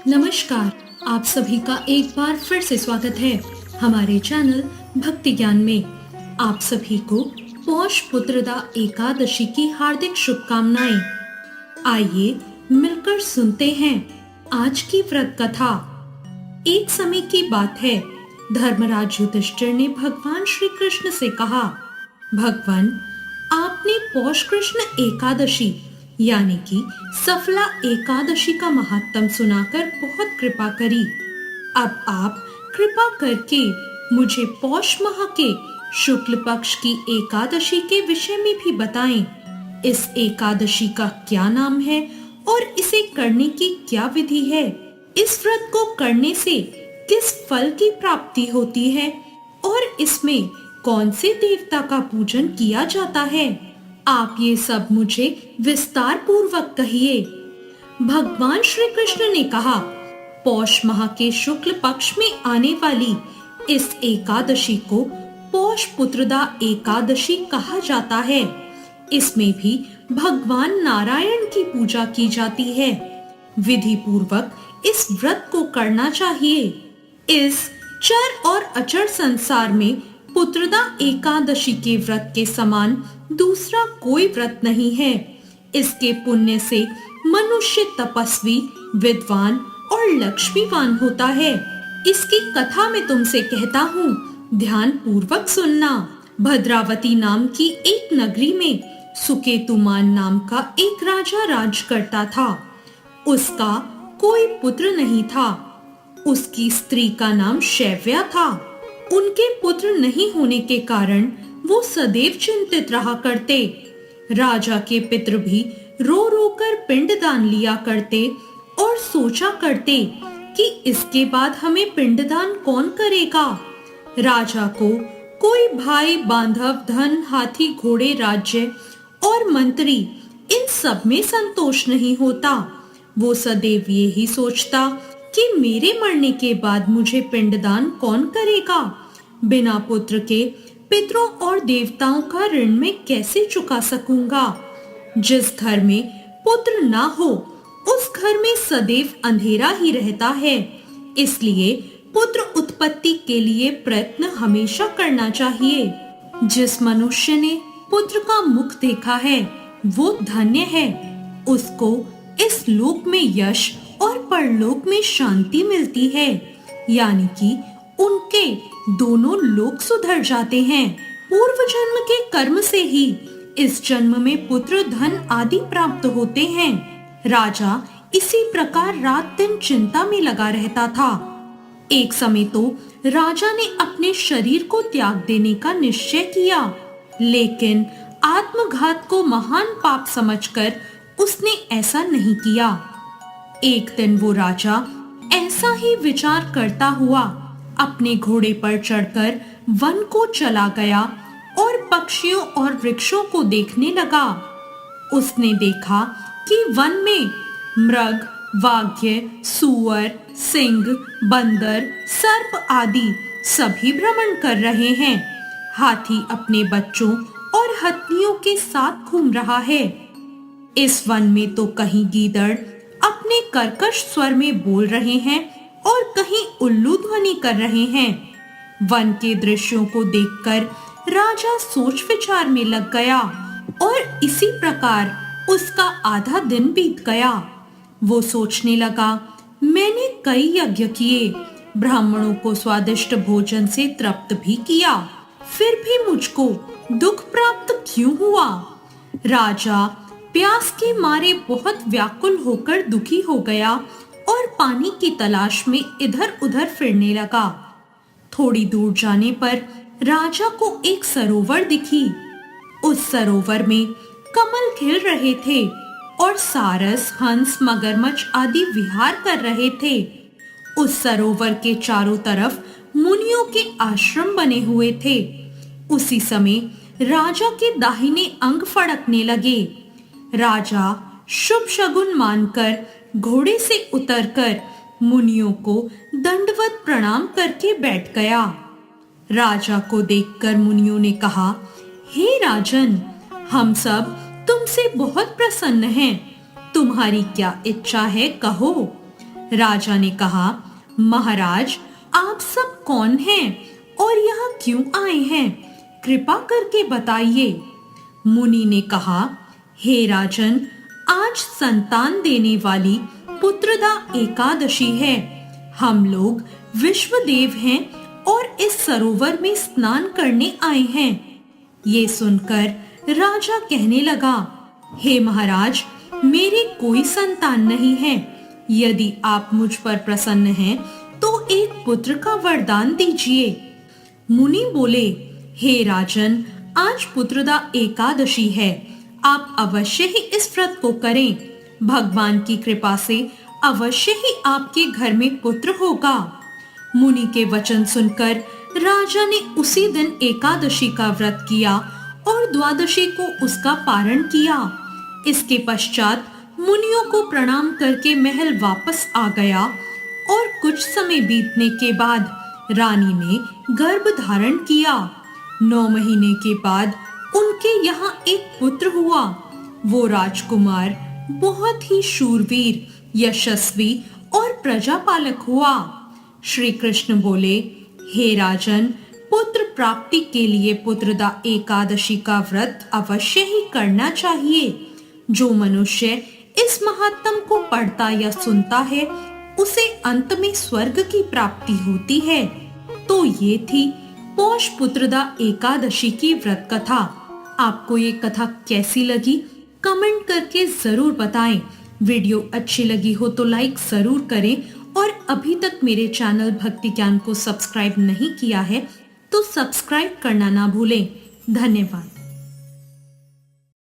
नमस्कार। आप सभी का एक बार फिर से स्वागत है हमारे चैनल भक्ति ज्ञान में। आप सभी को पौष पुत्रदा एकादशी की हार्दिक शुभकामनाएं। आइए मिलकर सुनते हैं आज की व्रत कथा। एक समय की बात है, धर्मराज युधिष्ठिर ने भगवान श्री कृष्ण से कहा, भगवान, आपने पौष कृष्ण एकादशी यानी कि सफला एकादशी का महात्म सुनाकर बहुत कृपा करी। अब आप कृपा करके मुझे पौष माह के शुक्ल पक्ष की एकादशी के विषय में भी बताएं। इस एकादशी का क्या नाम है और इसे करने की क्या विधि है? इस व्रत को करने से किस फल की प्राप्ति होती है और इसमें कौन से देवता का पूजन किया जाता है? आप ये सब मुझे विस्तार पूर्वक कहिए। भगवान श्री कृष्ण ने कहा, पौष माह के शुक्ल पक्ष में आने वाली इस एकादशी को पौष पुत्रदा एकादशी कहा जाता है। इसमें भी भगवान नारायण की पूजा की जाती है। विधि पूर्वक इस व्रत को करना चाहिए। इस चर और अचर संसार में पुत्रदा एकादशी के व्रत के समान दूसरा कोई व्रत नहीं है। इसके पुण्य से मनुष्य तपस्वी, विद्वान और लक्ष्मीवान होता है। इसकी कथा मैं तुमसे कहता हूँ, ध्यान पूर्वक सुनना। भद्रावती नाम की एक नगरी में सुकेतुमान नाम का एक राजा राज करता था। उसका कोई पुत्र नहीं था। उसकी स्त्री का नाम शैव्या था। उनके पुत्र नहीं होने के कारण वो सदैव चिंतित रहा करते। राजा के पितृ भी रो रो कर पिंडदान लिया करते और सोचा करते कि इसके बाद हमें पिंडदान कौन करेगा। राजा को कोई भाई, बांधव, धन, हाथी, घोड़े, राज्य और मंत्री इन सब में संतोष नहीं होता। वो सदैव यही सोचता कि मेरे मरने के बाद मुझे पिंडदान कौन करेगा। बिना पुत्र के पितरों और देवताओं का ऋण मैं कैसे चुका सकूंगा। जिस घर में पुत्र ना हो उस घर में सदैव अंधेरा ही रहता है। इसलिए पुत्र उत्पत्ति के लिए प्रयत्न हमेशा करना चाहिए। जिस मनुष्य ने पुत्र का मुख देखा है वो धन्य है। उसको इस लोक में यश और परलोक में शांति मिलती है, यानी कि उनके दोनों लोक सुधर जाते हैं। पूर्व जन्म के कर्म से ही इस जन्म में पुत्र, धन आदि प्राप्त होते हैं। राजा इसी प्रकार रात दिन चिंता में लगा रहता था। एक समय तो राजा ने अपने शरीर को त्याग देने का निश्चय किया, लेकिन आत्मघात को महान पाप समझकर उसने ऐसा नहीं किया। एक दिन वो राजा ऐसा ही विचार करता हुआ अपने घोड़े पर चढ़कर वन को चला गया और पक्षियों और वृक्षों को देखने लगा। उसने देखा कि वन में मृग, वाग्य, सूअर, सिंह, बंदर, सर्प आदि सभी भ्रमण कर रहे हैं। हाथी अपने बच्चों और हथिनियों के साथ घूम रहा है। इस वन में तो कहीं गीदड़ अपने कर्कश स्वर में बोल रहे हैं और कहीं उल्लू ध्वनि कर रहे हैं। वन के दृश्यों को देखकर राजा सोच विचार में लग गया और इसी प्रकार उसका आधा दिन बीत गया। वो सोचने लगा, मैंने कई यज्ञ किए, ब्राह्मणों को स्वादिष्ट भोजन से तृप्त भी किया, फिर भी मुझको दुख प्राप्त क्यों हुआ? राजा प्यास के मारे बहुत व्याकुल होकर दुखी हो गया और पानी की तलाश में इधर उधर फिरने लगा। थोड़ी दूर जाने पर राजा को एक सरोवर दिखी। उस सरोवर में कमल खिल रहे थे और सारस, हंस, मगरमच्छ आदि विहार कर रहे थे। उस सरोवर के चारों तरफ मुनियों के आश्रम बने हुए थे। उसी समय राजा के दाहिने अंग फड़कने लगे। राजा शुभ शगुन मानकर घोड़े से उतरकर मुनियों को दंडवत प्रणाम करके बैठ गया। राजा को देखकर मुनियों ने कहा, हे राजन, हम सब तुमसे बहुत प्रसन्न हैं। तुम्हारी क्या इच्छा है, कहो। राजा ने कहा, महाराज, आप सब कौन हैं और यहाँ क्यों आए हैं? कृपा करके बताइए। मुनि ने कहा, हे राजन, आज संतान देने वाली पुत्रदा एकादशी है। हम लोग विश्वदेव हैं और इस सरोवर में स्नान करने आए हैं। ये सुनकर राजा कहने लगा, हे महाराज, मेरी कोई संतान नहीं है। यदि आप मुझ पर प्रसन्न हैं, तो एक पुत्र का वरदान दीजिए। मुनि बोले, हे राजन, आज पुत्रदा एकादशी है। आप अवश्य ही इस व्रत को करें। भगवान की कृपा से अवश्य ही आपके घर में पुत्र होगा। मुनि के वचन सुनकर राजा ने उसी दिन एकादशी का व्रत किया और द्वादशी को उसका पारण किया। इसके पश्चात मुनियों को प्रणाम करके महल वापस आ गया और कुछ समय बीतने के बाद रानी ने गर्भ धारण किया। 9 महीने के बाद उनके यहाँ एक पुत्र हुआ। वो राजकुमार बहुत ही शूरवीर, यशस्वी और प्रजापालक हुआ। श्री कृष्ण बोले, हे राजन, पुत्र प्राप्ति के लिए पुत्रदा एकादशी का व्रत अवश्य ही करना चाहिए। जो मनुष्य इस महात्म को पढ़ता या सुनता है, उसे अंत में स्वर्ग की प्राप्ति होती है। तो ये थी पौष पुत्रदा एकादशी की व्रत कथा। आपको ये कथा कैसी लगी? कमेंट करके जरूर बताएं। वीडियो अच्छी लगी हो तो लाइक जरूर करें और अभी तक मेरे चैनल भक्ति ज्ञान को सब्सक्राइब नहीं किया है तो सब्सक्राइब करना ना भूलें। धन्यवाद।